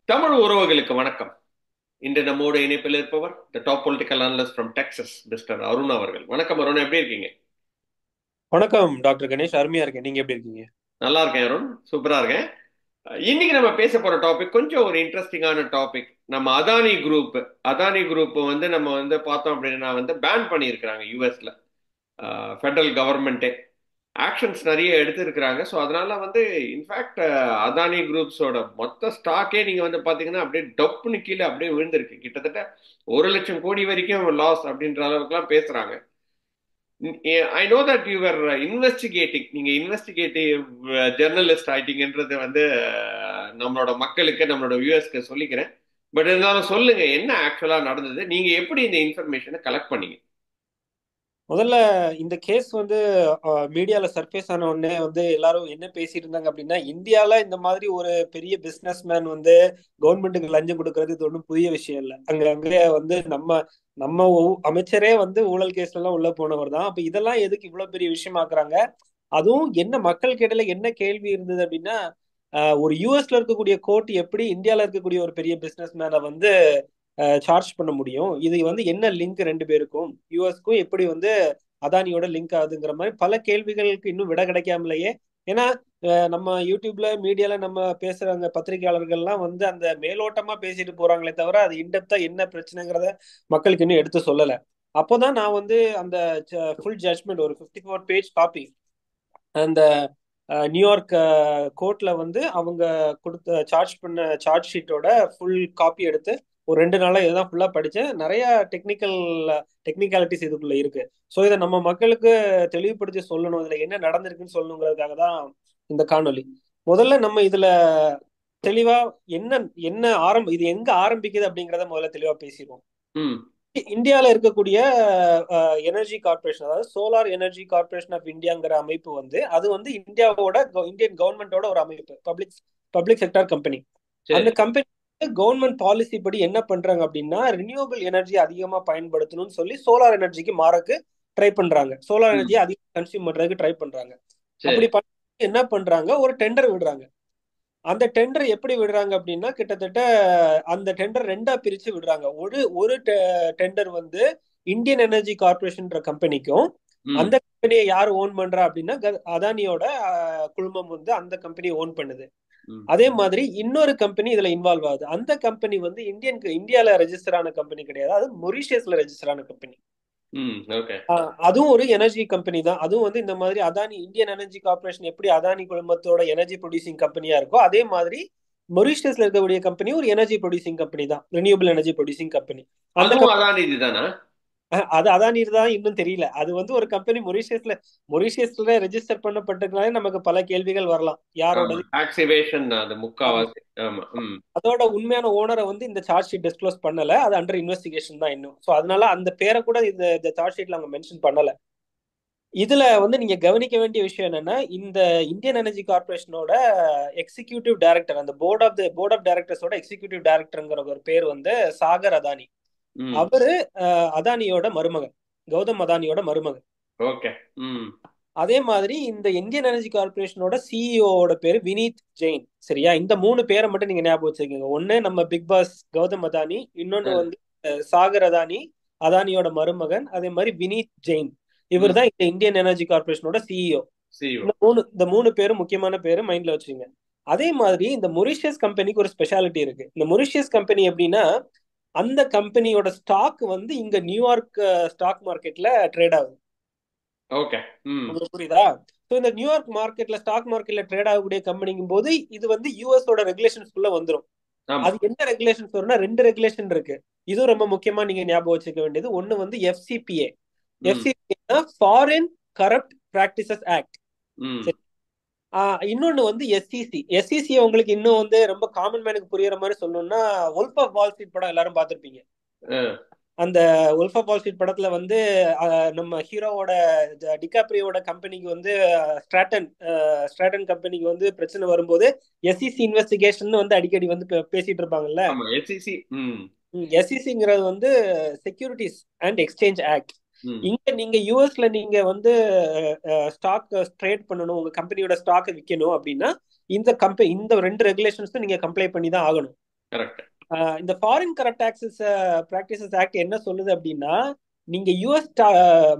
தமிழ் உறவுகளுக்கு வணக்கம். இன்று நம்மோடு இணைப்பில் இருப்பவர் the top political analyst from Texas mister Arun அவர்கள். வணக்கம் அருண், எப்படி இருக்கீங்க? வணக்கம் டாக்டர் கணேஷ். அருமையா இருக்கேன். நீங்க எப்படி இருக்கீங்க? நல்லா இருக்கேன் அருண், சூப்பரா இருக்கேன். இன்னைக்கு நம்ம பேச போற டாபிக் கொஞ்சம் ஒரு இன்ட்ரெஸ்டிங்கான டாபிக். நம்ம அதானி குரூப் நம்ம பார்த்தோம் அப்படின்னா பேன் பண்ணியிருக்கிறாங்க யூஎஸ்ல. ஃபெடரல் கவர்மெண்ட்டே ஆக்ஷன்ஸ் நிறைய எடுத்திருக்கிறாங்க. ஸோ அதனால இன்ஃபேக்ட் அதானி குரூப்ஸோட மொத்த ஸ்டாக்கே நீங்க பாத்தீங்கன்னா அப்படியே டப்புன்னு கீழே அப்படியே விழுந்திருக்கு. கிட்டத்தட்ட 1,00,000 கோடி வரைக்கும் லாஸ் அப்படின்ற அளவுக்குலாம் பேசுறாங்க. I know that you're investigating. நீங்க இன்வெஸ்டிகேட்டிவ் ஜெர்னலிஸ்ட் ஆயிட்டீங்கன்றது நம்மளோட மக்களுக்கு, நம்மளோட வியூவர்ஸ்க்கு சொல்லிக்கிறேன். பட் இருந்தாலும் சொல்லுங்க, என்ன ஆக்சுவலா நடந்தது? நீங்க எப்படி இந்த இன்ஃபர்மேஷனை கலெக்ட் பண்ணீங்க? முதல்ல இந்த கேஸ் மீடியால சர்ஃபேஸ் ஆன உடனே எல்லாரும் என்ன பேசிட்டு இருந்தாங்க அப்படின்னா, இந்தியால இந்த மாதிரி ஒரு பெரிய பிசினஸ் மேன் கவர்மெண்ட்டுக்கு லஞ்சம் கொடுக்கறது இது ஒன்றும் புதிய விஷயம் இல்லை. அங்கே நம்ம நம்ம அமைச்சரே ஊழல் கேஸ்ல எல்லாம் உள்ள போனவர் தான். அப்ப இதெல்லாம் எதுக்கு இவ்வளவு பெரிய விஷயமாக்குறாங்க? அதுவும் என்ன மக்களுக்கு இடையில என்ன கேள்வி இருந்தது அப்படின்னா, ஒரு யூஎஸ்ல இருக்கக்கூடிய கோர்ட் எப்படி இந்தியால இருக்கக்கூடிய ஒரு பெரிய பிசினஸ் மேனை சார்ஜ் பண்ண முடியும்? இது என்ன லிங்க் ரெண்டு பேருக்கும், யூஎஸ்க்கும் எப்படி அதானியோட லிங்க் ஆகுதுங்கிற மாதிரி பல கேள்விகளுக்கு இன்னும் விட கிடைக்காமலேயே. ஏன்னா நம்ம யூடியூப்ல மீடியால நம்ம பேசுறாங்க, பத்திரிகையாளர்கள்லாம் அந்த மேலோட்டமா பேசிட்டு போறாங்களே தவிர அது இன்டெப்தா என்ன பிரச்சனைங்கிறத மக்களுக்கு இன்னும் எடுத்து சொல்லல. அப்போதான் நான் அந்த ஃபுல் ஜட்மெண்ட் ஒரு 54 பேஜ் காப்பி அந்த நியூயார்க் கோர்ட்ல அவங்க கொடுத்த சார்ஜ் பண்ண சார்ஜ் ஷீட்டோட ஃபுல் காப்பி எடுத்து ஒரு 2 நாளா இதுதான் ஃபுல்லா படிச்சேன். நிறைய டெக்னிக்காலிட்டிஸ் இதுக்குள்ள இருக்கு. ஸோ இதை நம்ம மக்களுக்கு தெளிவுபடுத்தி சொல்லணும், இதுல என்ன நடந்திருக்குன்னு சொல்லணுங்கிறதுக்காக தான் இந்த காணொளி. முதல்ல நம்ம இதுல தெளிவா என்ன என்ன இது எங்க ஆரம்பிக்குது அப்படிங்கிறத முதல்ல தெளிவா பேசிடுவோம். ம். இந்தியாவில் இருக்கக்கூடிய எனர்ஜி கார்பரேஷன், அதாவது சோலார் எனர்ஜி கார்பரேஷன் ஆஃப் இந்தியாங்கிற அமைப்பு அது இந்தியாவோட இந்தியன் கவர்மெண்டோட ஒரு அமைப்பு, பப்ளிக் பப்ளிக் செக்டார் கம்பெனி. அந்த சரி. கம்பெனி கவர்மெண்ட் பாலிசி படி என்ன பண்றாங்க அப்படின்னா, ரினியூவபிள் எனர்ஜி அதிகமா பயன்படுத்தணும்னு சொல்லி சோலார் எனர்ஜிக்கு மாறக்கு ட்ரை பண்றாங்க. சோலார் ம். எனர்ஜியை அதிகம் கன்சியூம் பண்றதுக்கு ட்ரை பண்றாங்க. சரி. அப்படி என்ன பண்றாங்க, ஒரு டெண்டர் விடுறாங்க. அந்த டெண்டர் எப்படி விடுறாங்க அப்படின்னா, கிட்டத்தட்ட அந்த டெண்டர் ரெண்டா பிரிச்சு விடுறாங்க. ஒரு ஒரு டெண்டர் இந்தியன் எனர்ஜி கார்பரேஷன் கம்பெனிக்கும், ம். அந்த கம்பெனியை யார் ஓன் பண்றா அப்படின்னா அதானியோட குழுமம் அந்த கம்பெனியை ஓன் பண்ணுது. ம். அதே மாதிரி இன்னொரு கம்பெனி இதுல இன்வால்வ் ஆகுது. அந்த கம்பெனி இந்தியால ரெஜிஸ்டர் ஆன கம்பெனி கிடையாது, அது மொரீஷியஸ்ல ரெஜிஸ்டர் ஆன கம்பெனி. ம். ஓகே. அதுவும் ஒரு எனர்ஜி கம்பெனி தான். அதுவும் இந்த மாதிரி அதானி இந்தியன் எனர்ஜி கார்பரேஷன் எப்படி அதானி குழுமத்தோட எனர்ஜி ப்ரொடியூசிங் கம்பெனியா இருக்கோ, அதே மாதிரி மொரீஷியஸ்ல இருக்கக்கூடிய கம்பெனி ஒரு எனர்ஜி ப்ரொடியூசிங் கம்பெனி தான், ரினியூபிள் எனர்ஜி ப்ரொடியூசிங் கம்பெனி. அந்த அதுவும் அதான் இதுதானா? அது அதானி தான் இன்னும் தெரியல. அது ஒரு கம்பெனி மொரீஷியஸ்ல ரெஜிஸ்டர் பண்ணப்பட்டிருக்கனாலே நமக்கு பல கேள்விகள் வரலாம். ஆமா, யாரோடது? டாக்ஸ் எவேஷன் அது முக்காவாசி. ஆமா. ம். அதோட உண்மையான ஓனரை இந்த சார்ஜ் ஷீட் டிஸ்க்ளோஸ் பண்ணல. அது அண்டர் இன்வெஸ்டிகேஷன் தான் இன்னும். சோ அதனால அந்த பேரை கூட இந்த சார்ஜ் ஷீட்ல அவங்க மென்ஷன் பண்ணல. இதுல நீங்க கவனிக்க வேண்டிய விஷயம் என்னன்னா, இந்த இந்தியன் எனர்ஜி கார்பரேஷனோட எக்ஸிகியூட்டிவ் டைரக்டர், அந்த போர்ட் ஆஃப் டைரக்டர்ஸோட எக்ஸிகியூட்டிவ் டைரக்டர்ங்கிற ஒரு பேர் சாகர் அதானி. ம். அவரு அதானியோட மருமகன், கௌதம் அதானியோட மருமகன். ஓகே. ம். அதே மாதிரி இந்த இந்தியன் எனர்ஜி கார்பரேஷனோட சிஇஓட பேரு வினீத் ஜெயின். சரியா? இந்த 3 பேரை மட்டும் நீங்க ஞாபகம் வச்சுக்கோங்க. ஒண்ணு நம்ம பிக் பாஸ் கௌதம் அதானி, இன்னொன்னு சரி. சாகர் அதானி, அதானியோட மருமகன், அதே மாதிரி வினீத் ஜெயின். இவர் ம். தான் இந்த இந்தியன் எனர்ஜி கார்பரேஷனோட சிஇஓ. சிஓ. இந்த மூணு பேரும் முக்கியமான பேரு, மைண்ட்ல வச்சுங்க. அதே மாதிரி இந்த மொரிஷியஸ் கம்பெனிக்கு ஒரு ஸ்பெஷாலிட்டி இருக்கு. இந்த மொரிஷியஸ் கம்பெனி எப்படின்னா, அந்த கம்பெனியோட ஸ்டாக் இங்க நியூயார்க் ஸ்டாக் மார்க்கெட்ல ட்ரேட் ஆகுது. ஓகே. ம். உங்களுக்கு புரியுதா? ஸோ இந்த நியூயார்க் மார்க்கெட்ல ஸ்டாக் மார்க்கெட்ல ட்ரேட் ஆகக்கூடிய கம்பெனிங்கும் போது இது யூஎஸோட ரெகுலேஷன்ஸ்குள்ள வந்துடும். ஆமா. அது என்ன ரெகுலேஷன்ஸ் வரும்னா, ரெண்டு ரெகுலேஷன் இருக்கு. இதுவும் ரொம்ப முக்கியமா நீங்க ஞாபகம் வச்சுக்க வேண்டியது. ஒன்னு எஃப்சிபிஏ. ம். எஃப்சிபிஏ ஃபாரின் கரப்ட் பிராக்டிசஸ் ஆக்ட். ம். இன்னொன்னு எஸ்இசி. எஸ்இசி உங்களுக்கு இன்னும் ரொம்ப காமன் மேனுக்கு புரியுற மாதிரி சொல்லணும்னா, ஒல்ஃப் ஆஃப் வால் ஸ்ட்ரீட் படம் எல்லாரும் பார்த்திருப்பீங்க. அ. அந்த ஒல்ஃப் ஆஃப் வால் ஸ்ட்ரீட் படத்துல நம்ம ஹீரோவோட டிகாப்ரியோட கம்பெனிக்கு ஸ்ட்ராட்டன் ஸ்ட்ராட்டன் கம்பெனிக்கு பிரச்சனை வரும்போது எஸ்இசி இன்வெஸ்டிகேஷன் அடிக்கடி பேசிட்டு இருப்பாங்கல்ல. ஆமா, எஸ்இசி. ம். எஸ்இசிங்கிறது செக்யூரிட்டிஸ் அண்ட் எக்ஸ்சேஞ்ச் ஆக்ட். ம். இங்க நீங்க யூஎஸ்ல நீங்க ஸ்டாக் ட்ரேட் பண்ணணும், உங்க கம்பெனியோட ஸ்டாக் விற்கணும் அப்படின்னா இந்த ரெண்டு ரெகுலேஷன்ஸ் நீங்க கம்ப்ளை பண்ணி தான் ஆகணும். கரெக்ட். இந்த foreign corrupt taxes practices act என்ன சொல்லுது அப்படின்னா, நீங்க யூஎஸ்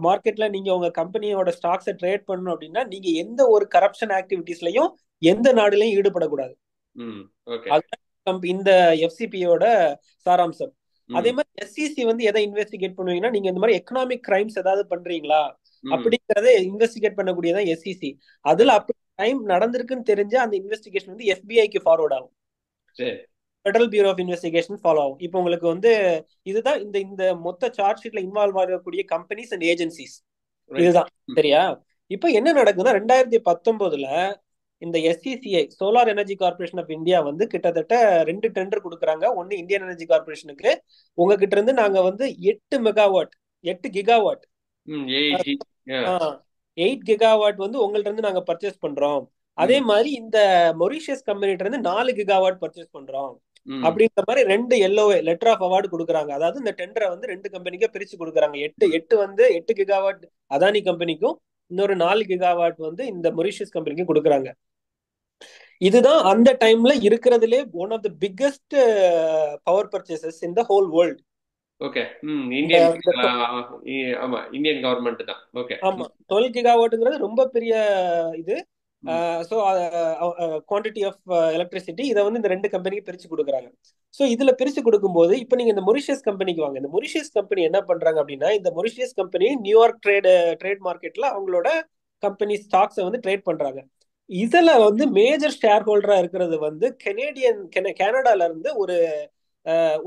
மார்க்கெட்ல நீங்க உங்க கம்பெனியோட ஸ்டாக்ஸை ட்ரேட் பண்ணணும் அப்படின்னா நீங்க எந்த ஒரு கரப்ஷன் ஆக்டிவிட்டிஸ்லயும் எந்த நாடுலையும் ஈடுபடக்கூடாது. ஓகே. அதுதான் இந்த எஃப்சிபியோட சாராம்சம். அதே ம் மாதிரி எஸ்சிசி வந்து எதை இன்வெஸ்டிகேட் பண்ணுவீங்கன்னா, நீங்க இந்த மாதிரி எக்கனாமிக் கிரைம்ஸ் ஏதாவது பண்றீங்களா ம் அப்படிங்கறத இன்வெஸ்டிகேட் பண்ணக்கூடியதான் எஸ்சிசி. அதுல அப்படி கிரைம் நடந்திருக்குன்னு தெரிஞ்ச அந்த இன்வெஸ்டிகேஷன் வந்து எஃபிஐக்கு ஃபார்வர்ட் ஆகும். சரி. Federal bureau of investigation follow ஆகும். இப்போ உங்களுக்கு வந்து இதுதான் இந்த இந்த மொத்த சார்ஜ் ஷீட்ல இன்வால்வ் ஆகக்கூடிய கம்பெனிஸ் அண்ட் ஏஜென்சிஸ் ரைட். இதுதான். சரியா? இப்போ என்ன நடக்குதுன்னா 2019 இந்த SECI solar energy corporation of India வந்து கிட்டத்தட்ட 2 டெண்டர் கொடுக்குறாங்க. ஒன்னு இந்தியன் எனர்ஜி கார்பரேஷனுக்கு, உங்ககிட்ட இருந்து நாங்க வந்து 8 கிகாவாட் ம் ஏஜி. 8 கிகாவாட் வந்து உங்கள்ட்ட இருந்து நாங்க பர்ச்சேஸ் பண்றோம். அதே ம் மாதிரி இந்த மொரிஷியஸ் கம்பெனிட்ட இருந்து 4 கிகாவாட் பர்ச்சேஸ் பண்றோம் ம் அப்படின்ற மாதிரி 2 எல்ஓஏ லெட்டர் ஆஃப் அவார்டு கொடுக்குறாங்க. அதாவது இந்த டெண்டரை வந்து 2 கம்பெனிக்கே பிரிச்சு கொடுக்குறாங்க. 8 கிகாவாட் அதானி கம்பெனிக்கும், இன்னொரு 4 கிகாவாட் வந்து இந்த மொரிஷியஸ் கம்பெனிக்கும் கொடுக்குறாங்க. இதுதான் அந்த டைம்ல இருக்கிறதுலே one of the biggest power purchases in the whole world. Okay. Indian ஆமா இந்தியன் கவர்மெண்ட் தான். ஓகே. ஆமா, 12 கிகாவாட்டுங்கிறது ரொம்ப பெரிய இது. ம் ஸோ குவான்டிட்டி ஆஃப் எலக்ட்ரிசிட்டி இதை வந்து இந்த 2 கம்பெனிக்கு பிரிச்சு கொடுக்குறாங்க. ஸோ இதுல பிரிச்சு கொடுக்கும்போது இப்போ நீங்க இந்த மொரிஷியஸ் கம்பெனிக்கு வாங்க. இந்த மொரிஷியஸ் கம்பெனி என்ன பண்றாங்க அப்படின்னா, இந்த மொரிஷியஸ் கம்பெனி நியூயார்க் ட்ரேட் மார்க்கெட்ல அவங்களோட கம்பெனி ஸ்டாக்ஸை வந்து ட்ரேட் பண்றாங்க. இதுல வந்து மேஜர் ஷேர் ஹோல்டரா இருக்கிறது வந்து கனடால இருந்து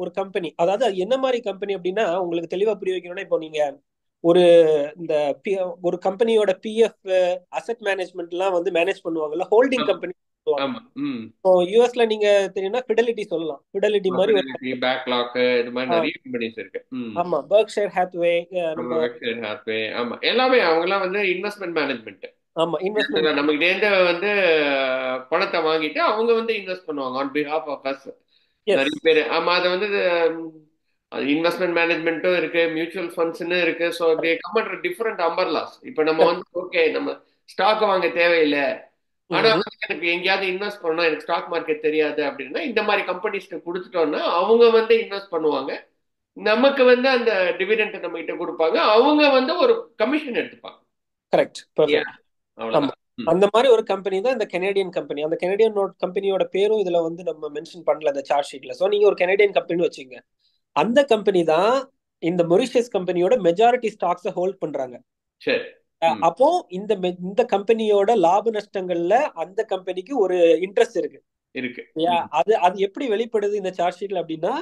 ஒரு கம்பெனி. அதாவது அது என்ன மாதிரி கம்பெனி அப்படின்னா, உங்களுக்கு தெளிவா புரிய வைக்கணும்னா, இப்போ நீங்க ஒரு இந்த ஒரு கம்பெனியோட பிஎஃப் அசெட் மேனேஜ்மெண்ட் எல்லாம் வந்து மேனேஜ் பண்ணுவாங்கல்ல, ஹோல்டிங் ஆமா கம்பெனி சொல்லுவாங்க. ஆமா. இப்போ யூஎஸ்ல நீங்க தெரியும்னா ஃபிடெலிட்டி சொல்லலாம். ஃபிடெலிட்டி மாதிரி ஒரு ஃபிடெலிட்டி, பேக்லாக், இது மாதிரி நிறைய கம்பெனிஸ் இருக்கு. ஆமா, பெர்க்ஷயர் ஹாத்வே நம்ம ஹாத்வே. ஆமா எல்லாமே அவங்க எல்லாம் வந்து இன்வெஸ்ட்மெண்ட் மேனேஜ்மெண்ட். ஆமா இன்வெஸ்ட்மெண்ட். நம்ம கிட்ட இருந்து வந்து பணத்தை வாங்கிட்டு அவங்க வந்து இன்வெஸ்ட் பண்ணுவாங்க on behalf of us. Yes நிறைய பேர். ஆமா அது வந்து இன்வெஸ்ட்மெண்ட் மேனேஜ்மெண்ட்டும் இருக்கு, மியூச்சுவல் ஃபண்ட்ஸ்னு இருக்கு. So they come under different umbrellas. இப்போ நம்ம வந்து ஓகே நம்ம ஸ்டாக் வாங்க தேவையில்லை, ஆனா வந்து எனக்கு எங்கேயாவது இன்வெஸ்ட் பண்ணணும், எனக்கு ஸ்டாக் மார்க்கெட் தெரியாது அப்படின்னா இந்த மாதிரி கம்பெனிஸ்க்கு கொடுத்துட்டோம்னா அவங்க வந்து இன்வெஸ்ட் பண்ணுவாங்க. நமக்கு வந்து அந்த டிவிடெண்ட் நம்ம கிட்ட கொடுப்பாங்க, அவங்க வந்து ஒரு கமிஷன் எடுத்துப்பாங்க. Correct, perfect. ஆமா, அவ்வளவுதான். அந்த மாதிரி ஒரு கம்பெனி தான் இந்த கெனடியன் கம்பெனி. அந்த கெனடியன் கம்பெனியோட பேரும் இதுல வந்து நம்ம மென்ஷன் பண்ணல இந்த சார்ட் ஷீட்ல. ஸோ நீங்க ஒரு கெனடியன் கம்பெனி வச்சுங்க. அந்த கம்பெனி தான் இந்த மொரிஷியஸ் கம்பெனியோட மெஜாரிட்டி ஸ்டாக்ஸை ஹோல்ட் பண்றாங்க. சரி. அப்போ இந்த கம்பெனியோட லாப நஷ்டங்கள்ல அந்த கம்பெனிக்கு ஒரு இன்ட்ரெஸ்ட் இருக்கு. இருக்கு. அது அது எப்படி வெளிப்படுது இந்த சார்ட் ஷீட்ல அப்படின்னா,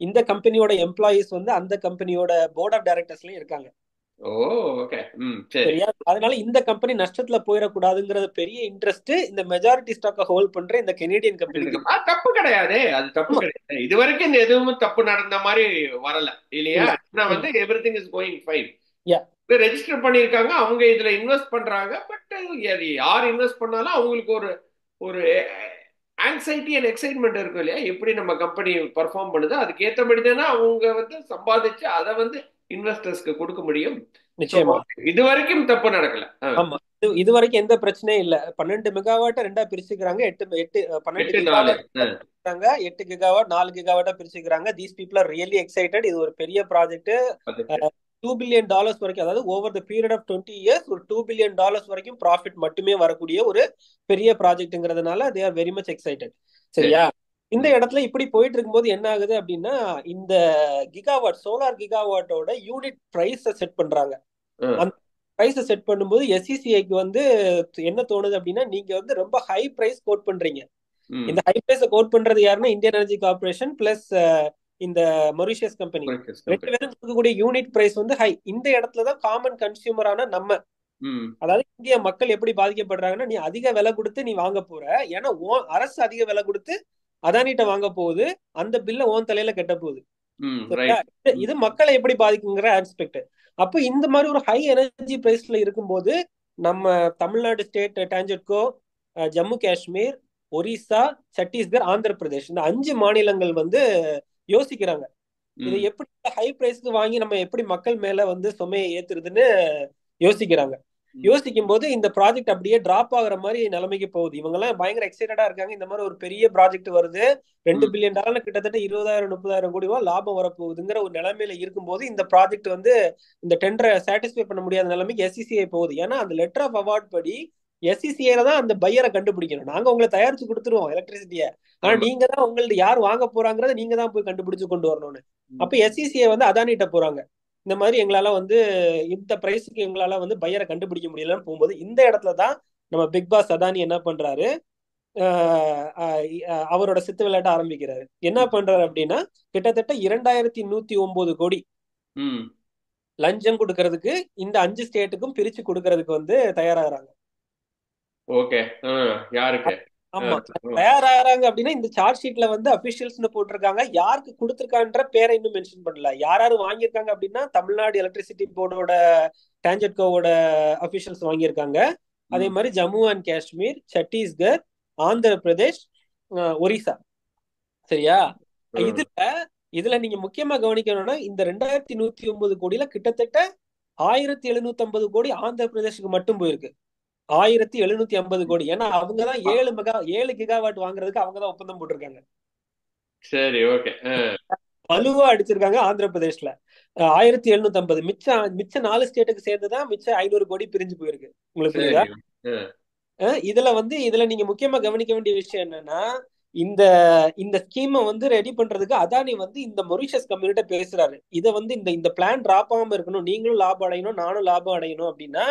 இந்த கம்பெனியோட எம்ப்ளாயிஸ் வந்து அந்த கம்பெனியோட போர்ட் ஆஃப் டைரக்டர்ஸ்லயும் இருக்காங்க. ஓ ஓகே. சரி. சரியா? அதனால இந்த கம்பெனி நஷ்டத்துல போயிடக்கூடாதுங்கிறது பெரிய இன்ட்ரெஸ்ட் இந்த மெஜாரிட்டி ஸ்டாக்கை ஹோல்ட் பண்ற இந்த கெனடியன் கம்பெனிக்கு. தப்பு கிடையாது, அது தப்பு கிடையாது. இது வரைக்கும் இந்த எதுவும் தப்பு நடந்த மாதிரி வரல இல்லையா? நான் வந்து every thing is going fine. Register பண்ணிருக்காங்க, அவங்க இதுல இன்வெஸ்ட் பண்றாங்க. பட் யார் இன்வெஸ்ட் பண்ணாலும் அவங்களுக்கு ஒரு ஒரு ஆங்ஸைட்டி அண்ட் எக்ஸைட்மெண்ட் இருக்கும் இல்லையா? எப்படி நம்ம கம்பெனி பர்ஃபார்ம் பண்ணுது அதுக்கு ஏற்றபடி தானே அவங்க வந்து சம்பாதிச்சு அதை வந்து இன்வெஸ்டர்ஸ்க்கு கொடுக்க முடியும். நிச்சயமா இது வரைக்கும் தப்பு நடக்கல. ஆமா, இது வரைக்கும் எந்த பிரச்சனையும் இல்ல. 12 மெகாவாட் 2 பிரிச்சுக்கிறாங்க. 12 கிகாவாட் 8 கிகாவாட் 4 கிகாவாட்டா பிரிச்சுக்கிறாங்க. These people are really excited. இது ஒரு பெரிய ப்ராஜெக்ட். $2 பில்லியன் வரைக்கும், அதாவது over the period of 20 years ஒரு $2 பில்லியன் வரைக்கும் ப்ராஃபிட் மட்டுமே வரக்கூடிய ஒரு பெரிய ப்ராஜெக்ட்ங்கிறதுனால they are very much excited. சரியா? இந்த இடத்துல இப்படி போயிட்டு இருக்கும்போது என்ன ஆகுது அப்படின்னா, இந்த கிகாவாட் சோலார் கிகாவாட்டோட யூனிட் பிரைஸ் செட் பண்றாங்க. அந்த பிரைஸ் செட் பண்ணும்போது எஸ்சிசிஐக்கு வந்து என்ன தோணுது அப்படின்னா, நீங்க வந்து ரொம்ப ஹை பிரைஸ் கோட் பண்றீங்க. இந்த ஹை பிரைஸ் கோட் பண்றது யாருன்னா இந்தியன் எனர்ஜி கார்பரேஷன் பிளஸ் இந்த மொரிஷியஸ் கம்பெனி. 2 பேரும் கொடுக்கக்கூடிய யூனிட் பிரைஸ் வந்து ஹை. இந்த இடத்துலதான் காமன் கன்சியூமரான நம்ம, அதாவது இந்திய மக்கள் எப்படி பாதிக்கப்படுறாங்கன்னா, நீ அதிக விலை கொடுத்து நீ வாங்க போற, ஏன்னா அரசு அதிக விலை கொடுத்து அதானிட்ட வாங்க போகுது, அந்த பில்ல ஓன் தலையில கட்ட போகுது. இது மக்களை எப்படி பாதிக்குங்கிற ஆஸ்பெக்ட். அப்போ இந்த மாதிரி ஒரு ஹை எனர்ஜி பிரைஸ்ல இருக்கும்போது நம்ம தமிழ்நாடு ஸ்டேட் டான்ஜெட்கோ, ஜம்மு காஷ்மீர், ஒரிசா, சத்தீஸ்கர், ஆந்திர பிரதேஷ் இந்த 5 மாநிலங்கள் வந்து யோசிக்கிறாங்க, இதை எப்படி ஹை பிரைஸ்க்கு வாங்கி நம்ம எப்படி மக்கள் மேல வந்து சுமையை ஏத்துறதுன்னு யோசிக்கிறாங்க. யோசிக்கும் போது இந்த ப்ராஜெக்ட் அப்படியே டிராப் ஆகுற மாதிரி நிலைமைக்கு போகுது. இவங்க எல்லாம் பயங்கர எக்ஸைட்டடா இருக்காங்க, இந்த மாதிரி ஒரு பெரிய ப்ராஜெக்ட் வருது, $2 பில்லியன் கிட்டத்தட்ட 20,000-30,000 கோடி ரூபாய் லாபம் வரப்போகுதுங்கிற ஒரு நிலைமையில இருக்கும்போது இந்த ப்ராஜெக்ட் வந்து இந்த டெண்டரை சாட்டிஸ்ஃபை பண்ண முடியாத நிலைமைக்கு எஸ்சிசிஐ போகுது. ஏன்னா அந்த லெட்டர் ஆஃப் அவார்ட் படி எஸ்சிசிஐல தான் அந்த பையரை கண்டுபிடிக்கணும். நாங்க உங்களை தயாரிச்சு கொடுத்துருவோம் எலக்ட்ரிசிட்டியை, ஆனா நீங்க தான் உங்கள்ட்ட யார் வாங்க போறாங்கிறத நீங்க தான் போய் கண்டுபிடிச்சு கொண்டு வரணும்னு. அப்ப எஸ்சிசிஐ வந்து அதானிட்ட போறாங்க, இந்த மாதிரி எங்களால வந்து இந்த பிரைஸுக்கு எங்களால வந்து பையரை கண்டுபிடிக்க முடியலன்னு போகும்போது இந்த இடத்துலதான் நம்ம பிக் பாஸ் அதானி என்ன பண்றாரு, அவரோட சித்து விளையாட்ட ஆரம்பிக்கிறாரு. என்ன பண்றாரு அப்படின்னா, கிட்டத்தட்ட 2109 கோடி லஞ்சம் கொடுக்கறதுக்கு இந்த 5 ஸ்டேட்டுக்கும் பிரிச்சு கொடுக்கறதுக்கு வந்து தயாராகிறாங்க. ஓகே, யாருக்கு? ஆமா, தயாராகிறாங்க அப்படின்னா இந்த சார்ஜ் ஷீட்ல வந்து அபிஷியல்ஸ்னு போட்டிருக்காங்க, யாருக்கு கொடுத்துருக்கான்ற பேரை இன்னும் மென்ஷன் பண்ணல. யார் யாரு வாங்கியிருக்காங்க அப்படின்னா தமிழ்நாடு எலக்ட்ரிசிட்டி போர்டோட டான்ஜெட்கோவோட அபிஷியல்ஸ் வாங்கியிருக்காங்க. அதே மாதிரி ஜம்மு அண்ட் காஷ்மீர், சத்தீஸ்கர், ஆந்திர பிரதேஷ், ஒரிசா. சரியா? இதுல நீங்க முக்கியமா கவனிக்கணும்னா இந்த 2109 கோடியில கிட்டத்தட்ட 1750 கோடி ஆந்திர பிரதேசுக்கு மட்டும் போயிருக்கு. 1750 கோடி. ஏன்னா அவங்கதான் 7 கிகாவாட் வாங்குறதுக்கு அவங்கதான் ஒப்பந்தம் போட்டிருக்காங்க. சரி, ஓகே. வலுவா அடிச்சிருக்காங்க ஆந்திர பிரதேஷ்ல 1750. மிச்ச 4 ஸ்டேட்டுக்கு சேர்ந்துதான் மிச்சம் 500 கோடி பிரிஞ்சு போயிருக்கு. உங்களுக்கு புரியுதா? இதுல நீங்க முக்கியமா கவனிக்க வேண்டிய விஷயம் என்னன்னா, இந்த இந்த ஸ்கீமை வந்து ரெடி பண்றதுக்கு அதானி வந்து இந்த மொரிஷியஸ் கம்பெனிட்ட பேசுறாரு. இதை வந்து இந்த பிளான் டிராப் ஆகாம இருக்கணும், நீங்களும் லாபம் அடையணும், நானும் லாபம் அடையணும் அப்படின்னா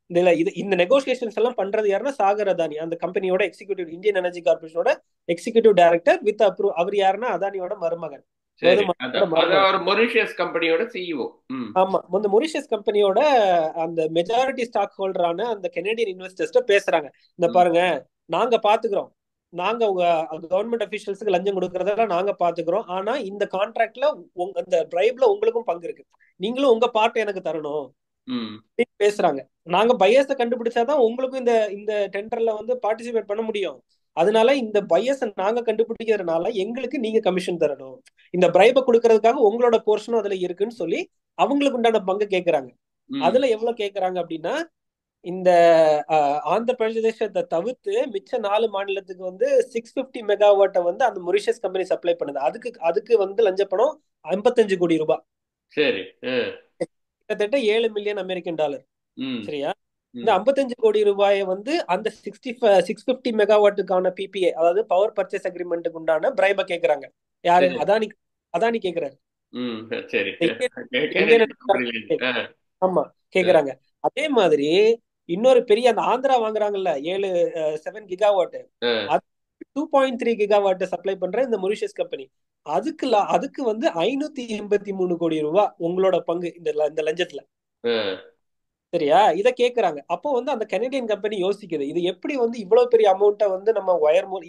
இந்த நெகோசியேஷன்ஸ் எல்லாம் பண்றது யாருன்னா சாகர் அதானி, அந்த கம்பெனியோட எக்ஸிக்யூட்டிவ், இந்தியன் எனர்ஜி கார்பரேஷனோட எக்ஸிக்யூட்டிவ் டைரக்டர் வித் அப்ரூவ். அவர் யாருன்னா அதானியோட மருமகன். மொரிஷியஸ் கம்பெனியோட சிஇஓ. ஆமா, அந்த மொரிஷியஸ் கம்பெனியோட அந்த மெஜாரிட்டி ஸ்டாக் ஹோல்டரான அந்த கெனடியன் இன்வெஸ்டர்ஸ்ட பேசுறாங்க. இந்த பாருங்க, நாங்க பாத்துக்கிறோம், நாங்க உங்க கவர்மெண்ட் அபிஷியல்ஸுக்கு லஞ்சம் கொடுக்கறதெல்லாம் நாங்க பாத்துக்கிறோம், ஆனா இந்த கான்ட்ராக்ட்ல இந்த பிரைப்ல உங்களுக்கும் பங்கு இருக்கு, நீங்களும் உங்க பார்ட் எனக்கு தரணும் பேசுறாங்க. நாங்க பையஸ கண்டுபிடிச்சாதான் உங்களுக்கும் இந்த இந்த டெண்டர்ல வந்து பார்ட்டிசிபேட் பண்ண முடியும். அதனால இந்த பையஸ நாங்க கண்டுபிடிக்கிறதுனால எங்களுக்கு நீங்க கமிஷன் தரணும், இந்த பிரைப கொடுக்கறதுக்காக உங்களோட போர்ஷனும் அதுல இருக்குன்னு சொல்லி அவங்களுக்கு உண்டான பங்கு கேட்கறாங்க. அதுல எவ்வளவு கேட்கறாங்க அப்படின்னா, இந்த ஆந்திர பிரதேசத்தை தவிர்த்து மிச்ச 4 மாநிலத்துக்கு வந்து 650 மெகாவாட்டை வந்து அந்த மொரிஷியஸ் கம்பெனி சப்ளை பண்ணுது. அதுக்கு வந்து லஞ்ச பணம் 55 கோடி ரூபாய். சரி, கிட்டத்தட்ட $7 மில்லியன். சரியா? இந்த 55 கோடி ரூபாயை வந்து அந்த 650 மெகாவாட்டுக்கான பிபிஏ, அதாவது பவர் பர்ச்சேஸ் அக்ரிமெண்ட்டுக்கு உண்டான பிரைப கேக்குறாங்க. யாரு? அதானி கேக்குறாரு. ஆமா, கேக்குறாங்க. அதே மாதிரி இன்னொரு பெரிய அந்த ஆந்திரா வாங்குறாங்கல்ல 7 கிகாவாட், 2.3 கிகாவாட் சப்ளை பண்ற இந்த மொரிஷியஸ் கம்பெனி, அதுக்கு வந்து 583 கோடி ரூபாய் உங்களோட பங்கு இந்த லஞ்சத்துல. சரியா? இத கேக்குறாங்க. அப்போ வந்து அந்த கனடியன் கம்பெனி யோசிக்குது, இது எப்படி வந்து இவ்வளவு பெரிய அமௌண்ட்டை வந்து நம்ம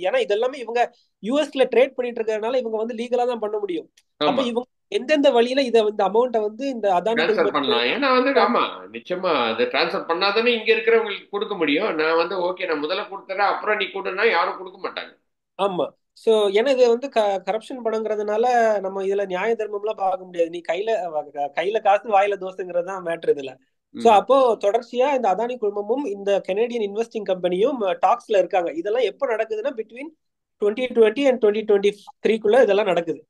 ஏன்னா இதெல்லாமே இவங்க யூஎஸ்ல ட்ரேட் பண்ணிட்டு இருக்கிறதுனால இவங்க வந்து லீகலா தான் பண்ண முடியும். அப்ப இவங்க எந்தெந்த வழியில இந்த அமௌண்ட்டை வந்து இந்த அதானி பண்ணலாம். ஏன்னா வந்து ஆமா, நிச்சயமா அதை டிரான்ஸ்ஃபர் பண்ணாதானே இங்க இருக்கிறவங்களுக்கு கொடுக்க முடியும். நான் வந்து ஓகே, நான் முதல்ல கொடுத்துறேன், அப்புறம் நீ கொடுனா யாரும் கொடுக்க மாட்டாங்க. ஆமா. சோ ஏன்னா இது வந்து கரப்ஷன் பணங்கிறதுனால நம்ம இதுல நியாய தர்மம் எல்லாம் பார்க்க முடியாது. நீ கையில காசு வாயில தோசைங்கிறதுதான் மேட்ரு இதுல. சோ அப்போ தொடர்ச்சியா இந்த அதானி குழுமமும் இந்த கெனடியன் இன்வெஸ்டிங் கம்பெனியும் டாக்ஸ்ல இருக்காங்க. இதெல்லாம் எப்ப நடக்குதுன்னா பிட்வீன் 2020 and 2023 இதெல்லாம் நடக்குது.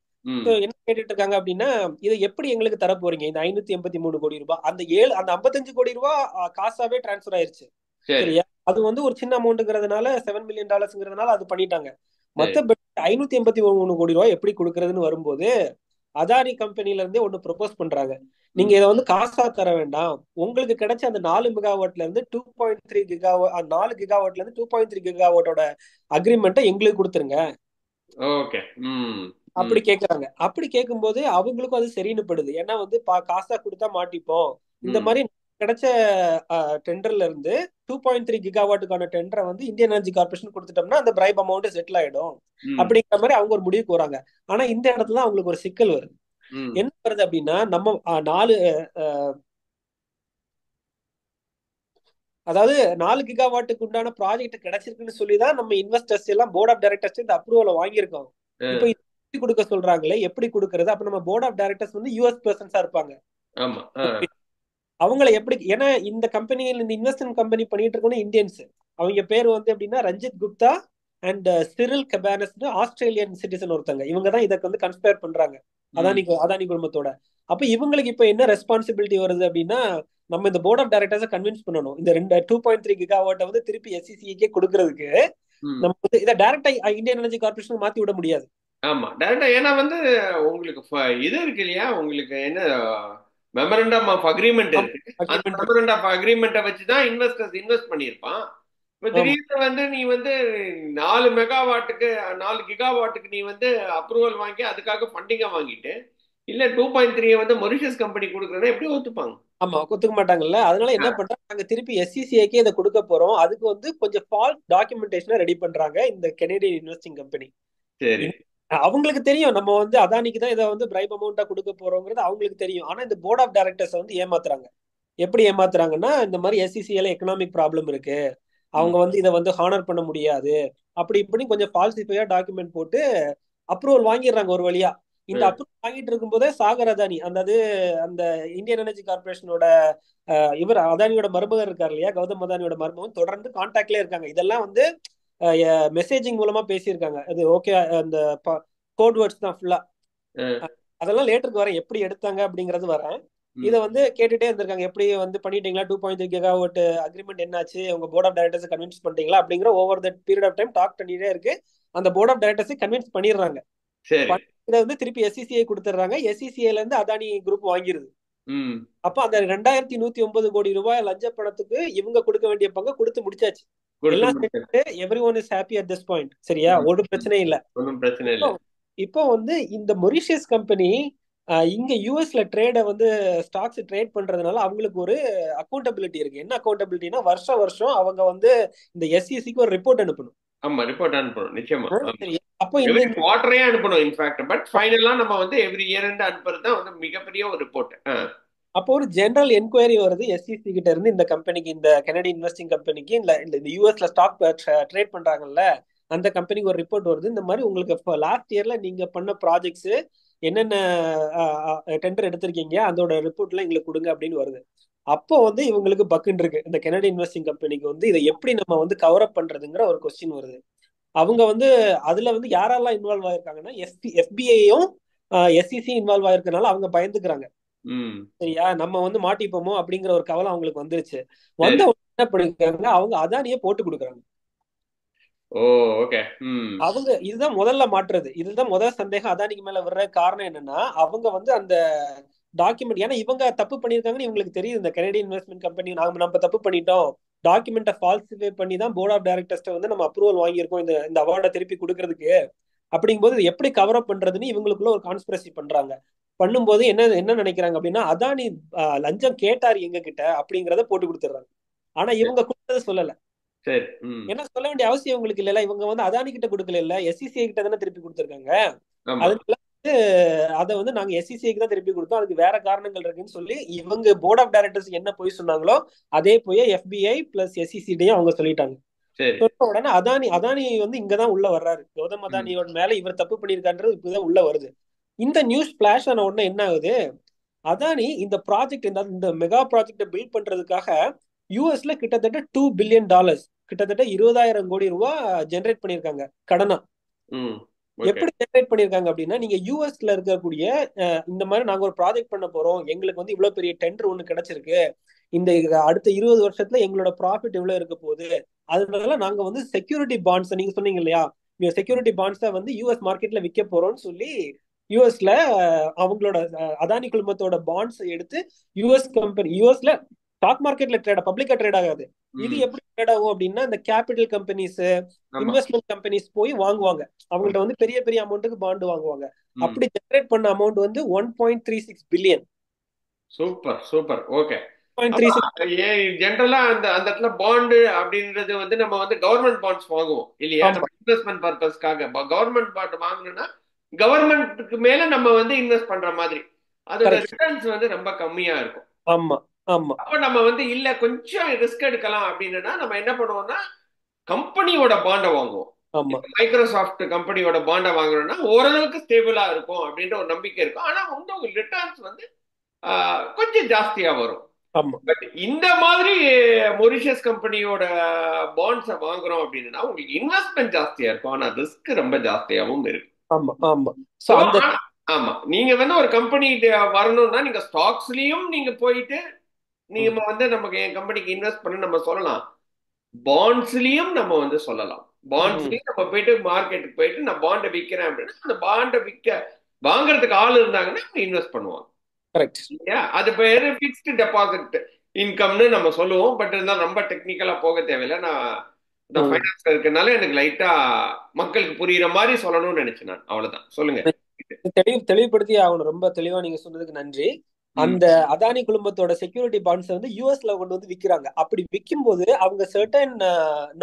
என்ன கேட்டுட்டு இருக்காங்க அப்படின்னா, இதை எப்படி எங்களுக்கு தர போறீங்க இந்த 583 கோடி ரூபாய்? அந்த 55 கோடி ரூபாய் காசாவே டிரான்ஸ்பர் ஆயிருச்சு. சரியா? அது வந்து ஒரு சின்ன அமௌண்ட்ங்கிறதுனால $7 மில்லியன் அது பண்ணிட்டாங்க. மத்தபடி 583 கோடி ரூபாய் எப்படி கொடுக்கறதுன்னு வரும்போது அதானி கம்பெனில இருந்தே ஒண்ணு ப்ரொபோஸ் பண்றாங்க. நீங்க இதை வந்து காசா தர வேண்டாம், உங்களுக்கு கிடைச்ச அந்த 4 மெகாவாட்ல இருந்து 2.3 கிகாவாட், 4 கிகாவாட்ல இருந்து 2.3 கிகாவாட்டோட அக்ரிமெண்ட்டை எங்களுக்கு கொடுத்துருங்க அப்படி கேக்குறாங்க. அப்படி கேட்கும்போது அவங்களுக்கும் அது சரின்னு படுது. ஏன்னா வந்து காசா கொடுத்தா மாட்டிப்போம், இந்த மாதிரி கிடைச்ச டெண்டர்ல இருந்து 2.3 கிகாவாட்டுக்கான டெண்டரை வந்து இந்தியன் எனர்ஜி கார்பரேஷன் கொடுத்துட்டோம்னா அந்த பிரைப் அமௌண்ட் செட்டில் ஆயிடும் அப்படிங்கிற மாதிரி அவங்க ஒரு முடிவுக்கு வராங்க. ஆனா இந்த இடத்துல அவங்களுக்கு ஒரு சிக்கல் வருது. என்ன வருது அப்படின்னா, நம்ம 4 கிகாவாட்டுக்கு உண்டான ப்ராஜெக்ட் கிடைச்சிருக்குன்னு சொல்லிதான் நம்ம இன்வெஸ்டர்ஸ் எல்லாம் போர்ட் ஆஃப் டைரக்டர்ஸ் இந்த அப்ரூவலை வாங்கியிருக்கோம். இப்ப கொடுக்க சொல்றாங்களே, எப்படி கொடுக்கறது? அப்ப நம்ம போர்ட் ஆஃப் டைரக்டர்ஸ் வந்து யூஎஸ் பர்சன்ஸா இருப்பாங்க. அவங்கள எப்படி, ஏன்னா இந்த கம்பெனியில் இந்த இன்வெஸ்ட்மெண்ட் கம்பெனி பண்ணிட்டு இருக்கணும் இந்தியன்ஸ். அவங்க பேர் வந்து எப்படின்னா Ranjit Gupta and Cyril Cabanes, Australian citizen ஒருத்தங்க. இவங்க தான் இதை வந்து கன்ஸ்பயர் பண்றாங்க ம். அதானி குழுமத்தோட. அப்ப இவங்களுக்கு இப்ப என்ன ரெஸ்பான்சிபிலிட்டி வருது அப்படின்னா, நம்ம இந்த போர்ட் ஆஃப் டைரக்டர்ஸை கன்வின்ஸ் பண்ணணும் இந்த 2.3 கிகாவாட்டை வந்து திருப்பி எஸ்சிசிக்கே கொடுக்கறதுக்கு. ம். நம்ம வந்து இதை டைரக்டா இந்தியன் எனர்ஜி கார்பரேஷன் மாத்தி விட முடியாது. ஆமா டைரக்டா, ஏன்னா வந்து உங்களுக்கு இது இருக்கு இல்லையா, உங்களுக்கு என்ன மெமரண்டம் ஆஃப் அக்ரிமெண்ட் இருக்கு. அந்த அக்ரிமெண்ட். மெமரண்டம் ஆஃப் அக்ரிமெண்ட்டை வச்சு தான் இன்வெஸ்டர்ஸ் இன்வெஸ்ட் பண்ணியிருப்பான். இப்ப ஆமா திடீர்னு வந்து நீ வந்து 4 மெகாவாட்டுக்கு 4 கிகாவாட்டுக்கு நீ வந்து அப்ரூவல் வாங்கி அதுக்காக ஃபண்டிங்கா வாங்கிட்டு இல்ல 2.3 வந்து மொரிஷியஸ் கம்பெனி கொடுக்குறேன்னா எப்படி ஒத்துப்பாங்க? ஆமா ஒத்துக்க மாட்டாங்கல்ல. அதனால என்ன பண்றாங்க, நாங்க திருப்பி எஸ்சிசிஐக்கே இதை கொடுக்க போறோம். அதுக்கு வந்து கொஞ்சம் ஃபால்ஸ் டாக்குமெண்டேஷனை ரெடி பண்றாங்க இந்த கெனடியன் இன்வெஸ்டிங் கம்பெனி. சரி. அவங்களுக்கு தெரியும் நம்ம வந்து அதானிக்கு தான் இதை வந்து பிரைப் அமௌண்டா கொடுக்க போறோங்கிறது அவங்களுக்கு தெரியும். ஆனா இந்த போர்ட் ஆஃப் டைரக்டர்ஸ் வந்து ஏமாத்துறாங்க. எப்படி ஏமாத்துறாங்கன்னா, இந்த மாதிரி எஸ்சிசிஎல் எக்கனாமிக் ப்ராப்ளம் இருக்கு, ம். அவங்க வந்து இதை வந்து ஹானர் பண்ண முடியாது, அப்படி இப்படி கொஞ்சம் ஃபால்சிஃபையா டாக்குமெண்ட் போட்டு அப்ரூவல் வாங்கிடுறாங்க ஒரு வழியா. இந்த ம். அப்ரூவல் வாங்கிட்டு இருக்கும்போதே சாகர் அதானி, அந்த இந்தியன் எனர்ஜி கார்பரேஷனோட இவர் அதானியோட மருமகன் இருக்காரு இல்லையா, கௌதம் அதானியோட மருமகன் தொடர்ந்து கான்டாக்ட்லயே இருக்காங்க. இதெல்லாம் வந்து மெசேஜிங் மூலமா பேசியிருக்காங்க. அது ஓகே, அந்த கோட் வேர்ட்ஸ் தான் ஃபுல்லா. ம். அதெல்லாம் லேட்டருக்கு வரேன், எப்படி எடுத்தாங்க அப்படிங்கிறது வரேன். ம். இதை வந்து கேட்டுட்டே இருந்திருக்காங்க, எப்படி வந்து பண்ணிட்டீங்களா, 2.3 கிகாவாட் அக்ரிமெண்ட் என்னாச்சு, உங்க போர்ட் ஆஃப் டைரக்டர்ஸ் கன்வின்ஸ் பண்ணிட்டீங்களா அப்படிங்கிற over the period of time talk பண்ணிட்டே இருக்கு. அந்த போர்ட் ஆஃப் டைரக்டர்ஸ் கன்வின்ஸ் பண்ணிடுறாங்க. சரி. இதை வந்து திருப்பி எஸ்சிசிஐ கொடுத்துட்றாங்க. எஸ்சிசிஐல இருந்து அதானி குரூப் வாங்கிருது. ம். அப்ப அந்த 2109 கோடி ரூபாய் லஞ்ச பணத்துக்கு இவங்க கொடுக்க வேண்டிய பங்கு கொடுத்து முடிச்சாச்சு. கொடுத்து எல்லாம் முடிச்சது. சேர்த்து every one is happy at this point. சரியா, ம். ஒரு ம். பிரச்சனையும் இல்ல. ஒன்றும் பிரச்சனை இப்போ இல்லை. இப்போ வந்து இந்த மொரிஷியஸ் கம்பெனி இங்க யூஎஸ்ல ட்ரேட வந்து ஸ்டாக்ஸ் ட்ரேட் பண்றதுனால அவங்களுக்கு ஒரு அக்கௌண்டபிலிட்டி இருக்கு. என்ன அக்கௌண்டபிலிட்டினா, வருஷம் வருஷம் அவங்க வந்து இந்த எஸ்இசிக்கு ஒரு ரிப்போர்ட் அனுப்பணும். ஆமா ரிப்போர்ட் அனுப்பணும் நிச்சயமா. ஆமா. சரி, அப்போ இந்த எவ்ரி குவார்டரே அனுப்பணும் இன்ஃபேக்ட். பட் ஃபைனலா நம்ம வந்து எவ்ரி இயர் எண்ட் அனுப்புறது தான் வந்து மிகப்பெரிய ஒரு ரிப்போர்ட். அப்போ ஒரு ஜெனரல் என்கொயரி வருது எஸ்இசி கிட்ட இருந்து இந்த கம்பெனிக்கு, இந்த கெனடி இன்வெஸ்டிங் கம்பெனிக்கு, இல்ல இந்த யூஎஸ்ல ஸ்டாக் ட்ரேட் பண்றாங்கல்ல அந்த கம்பெனிக்கு ஒரு ரிப்போர்ட் வருது. இந்த மாதிரி உங்களுக்கு லாஸ்ட் இயர்ல நீங்க பண்ண ப்ராஜெக்ட்ஸ் என்னென்ன டெண்டர் எடுத்திருக்கீங்க அதோட ரிப்போர்ட்லாம் எங்களுக்கு கொடுங்க அப்படின்னு வருது. அப்போ வந்து இவங்களுக்கு பக்குன்னு இருக்கு, இந்த கெனடி இன்வெஸ்டிங் கம்பெனிக்கு வந்து இதை எப்படி நம்ம வந்து கவர் அப் பண்றதுங்கிற ஒரு கொஸ்டின் வருது. அவங்க வந்து அதுல வந்து யாரெல்லாம் இன்வால்வ் ஆயிருக்காங்கன்னா, எஃபிஐயும் எஸ்இசி இன்வால்வ் ஆயிருக்கனால அவங்க பயந்துக்கிறாங்க. ம். சரியா, நம்ம வந்து மாட்டிப்போமோ அப்படிங்கிற ஒரு கவலை அவங்களுக்கு வந்துருச்சு. வந்த சரி. உடனே என்ன பண்ணிருக்காங்க, அவங்க அதானியே போட்டு கொடுக்குறாங்க. ஓ. ஓகே. ம். அவங்க இதுதான் முதல்ல மாற்றுறது, இதுதான் முதல் சந்தேகம் அதானிக்கு மேல வர்ற காரணம் என்னன்னா, அவங்க வந்து அந்த டாக்குமெண்ட், ஏன்னா இவங்க தப்பு பண்ணிருக்காங்கன்னு இவங்களுக்கு தெரியுது. இந்த கனடியன் இன்வெஸ்ட்மெண்ட் கம்பெனி நம்ம தப்பு பண்ணிட்டோம், டாக்குமெண்ட்டை ஃபால்சிஃபை பண்ணி தான் போர்ட் ஆஃப் டைரக்டர்ஸ் வந்து நம்ம அப்ரூவல் வாங்கியிருக்கோம் இந்த இந்த அவார்டை திருப்பி கொடுக்கறதுக்கு. அப்படிங்கும்போது இது எப்படி கவர் அப் பண்றதுன்னு இவங்களுக்குள்ள ஒரு கான்ஸ்பிரசி பண்றாங்க. பண்ணும்போது என்ன என்ன நினைக்கிறாங்க அப்படின்னா, அதானி லஞ்சம் கேட்டார் எங்க கிட்ட அப்படிங்கறத போட்டு கொடுத்துறாங்க. ஆனா இவங்க கொடுத்தது சொல்லல. சரி. ம். ஏன்னா சொல்ல வேண்டிய அவசியம் உங்களுக்கு இல்ல, இவங்க வந்து அதானி கிட்ட கொடுக்கல, இல்ல எஸ்சிசிஐ கிட்ட தானே திருப்பி கொடுத்துருக்காங்க. ஆமா. அதனால வந்து அதை வந்து நாங்க எஸ்சிசிஐக்கு தான் திருப்பி கொடுத்தோம், அதுக்கு வேற காரணங்கள் இருக்குன்னு சொல்லி இவங்க போர்ட் ஆஃப் டைரக்டர்ஸ் என்ன போய் சொன்னாங்களோ அதே போய் எஃபிஐ பிளஸ் எஸ்சிசிடையும் அவங்க சொல்லிட்டாங்க. சரி. சொன்ன உடனே அதானி அதானி வந்து இங்கதான் உள்ள வர்றாரு. கௌதம் ம். அதானியோட மேல இவர் தப்பு பண்ணியிருக்கான்றது இப்பதான் உள்ள வருது. இந்த நியூஸ் பிளாஷ் ஆன உடனே என்ன ஆகுது, அதானி இந்த ப்ராஜெக்ட், இந்த மெகா ப்ராஜெக்ட பில்ட் பண்றதுக்காக யூஎஸ்ல கிட்டத்தட்ட $2 பில்லியன், கிட்டத்தட்ட 20,000 கோடி ரூபாய் ஜெனரேட் பண்ணிருக்காங்க கடனா. ம். ஓகே. எப்படி ஜெனரேட் பண்ணிருக்காங்க அப்படின்னா, நீங்க யூஎஸ்ல இருக்கக்கூடிய இந்த மாதிரி நாங்க ஒரு ப்ராஜெக்ட் பண்ண போறோம், எங்களுக்கு வந்து இவ்வளவு பெரிய டெண்டர் ஒண்ணு கிடைச்சிருக்கு, இந்த அடுத்த 20 வருஷத்துல எங்களோட ப்ராஃபிட் எவ்வளவு இருக்க போகுது, அதனால நாங்க வந்து செக்யூரிட்டி பாண்ட்ஸ், நீங்க சொன்னீங்க இல்லையா, செக்யூரிட்டி பாண்ட்ஸை வந்து யூஎஸ் மார்க்கெட்ல விற்க போறோம்னு சொல்லி யூஎஸ்ல அவங்களோட அதானி குழுமத்தோட பாண்ட்ஸ் எடுத்து யூஎஸ்ல ஸ்டாக் மார்க்கெட்ல பப்ளிக்கா ட்ரேட் ஆகாது. இது ம். எப்படி ட்ரேட் ஆகும் அப்படின்னா, இந்த கேபிட்டல் கம்பெனிஸ், ஆமா. இன்வெஸ்ட்மெண்ட் கம்பெனிஸ் போய் வாங்குவாங்க, ஆமா. அவங்கள்ட்ட வந்து பெரிய பெரிய அமௌண்ட்டுக்கு பாண்டு வாங்குவாங்க. ம். அப்படி ஜெனரேட் பண்ண அமௌண்ட் வந்து 1.36 billion. Super super. Okay. Point three அப்ப சிக்ஸ் ஜென்ரலா அந்த அந்த இடத்துல பாண்டு அப்படின்றது வந்து நம்ம வந்து கவர்மெண்ட் பாண்ட்ஸ் வாங்குவோம் இல்லையா, ஆமா, நம்ம இன்வெஸ்ட்மெண்ட் பர்பஸ்க்காக கவர்மெண்ட் பாண்ட் வாங்கணும்னா கவர்மெண்ட்டுக்கு மேல நம்ம வந்து இன்வெஸ்ட் பண்ற மாதிரி அதோட கரெக்ட். ரிட்டர்ன்ஸ் வந்து ரொம்ப கம்மியா இருக்கும். ஆமா ஆமா அப்ப நம்ம வந்து இல்ல கொஞ்சம் ரிஸ்க் எடுக்கலாம் அப்படின்னா நம்ம என்ன பண்ணுவோம்னா கம்பெனியோட பாண்டை வாங்குவோம். ஆமா மைக்ரோசாஃப்ட் கம்பெனியோட பாண்டை வாங்கணும்னா ஓரளவுக்கு ஸ்டேபிளா இருக்கும் அப்படின்ற ஒரு நம்பிக்கை இருக்கும். ஆனா வந்து ரிட்டர்ன்ஸ் வந்து கொஞ்சம் ஜாஸ்தியா வரும். ஆமா பட் இந்த மாதிரி மொரிஷியஸ் கம்பெனியோட பாண்ட்ஸை வாங்குறோம் அப்படின்னா உங்களுக்கு இன்வெஸ்ட்மெண்ட் ஜாஸ்தியா இருக்கும், ஆனா ரிஸ்க் ரொம்ப ஜாஸ்தியாகவும் இருக்கு. ஆமா ஆமா. சோ ஸோ அந்த ஆமா, நீங்க வந்து ஒரு கம்பெனி வரணும்னா நீங்க ஸ்டாக்ஸ்லயும் நீங்க போயிட்டு ம், நீங்க வந்து நமக்கு என் கம்பெனிக்கு இன்வெஸ்ட் பண்ண நம்ம சொல்லலாம். பாண்ட்ஸ்லயும் நம்ம வந்து சொல்லலாம். ம். பாண்ட்ஸ்லயும் நம்ம போயிட்டு மார்க்கெட்டுக்கு போயிட்டு நான் பாண்டை விற்கிறேன் அப்படின்னா அந்த பாண்டை வாங்குறதுக்கு ஆள் இருந்தாங்கன்னா இன்வெஸ்ட் பண்ணுவாங்க. கரெக்ட். இல்லையா? அது பேரு ஃபிக்ஸ்டு டெபாசிட் இன்கம்னு நம்ம சொல்லுவோம். பட் இருந்தாலும் ரொம்ப டெக்னிக்கலா போக தேவையில்லை. நான் ம். ஃபைனான்ஸ்ல இருக்கனால எனக்கு லைட்டா மக்களுக்கு புரியுற மாதிரி சொல்லணும்னு நினைச்சேன் நான். அவ்வளவுதான், சொல்லுங்க. தெளிவுபடுத்தி ஆகணும். ரொம்ப தெளிவா நீங்க சொன்னதுக்கு நன்றி. ம். அந்த அதானி குழுமத்தோட செக்யூரிட்டி பாண்ட்ஸ் வந்து யூஎஸ்ல கொண்டு வந்து விக்கிறாங்க. அப்படி விற்கும் போது அவங்க சர்டன்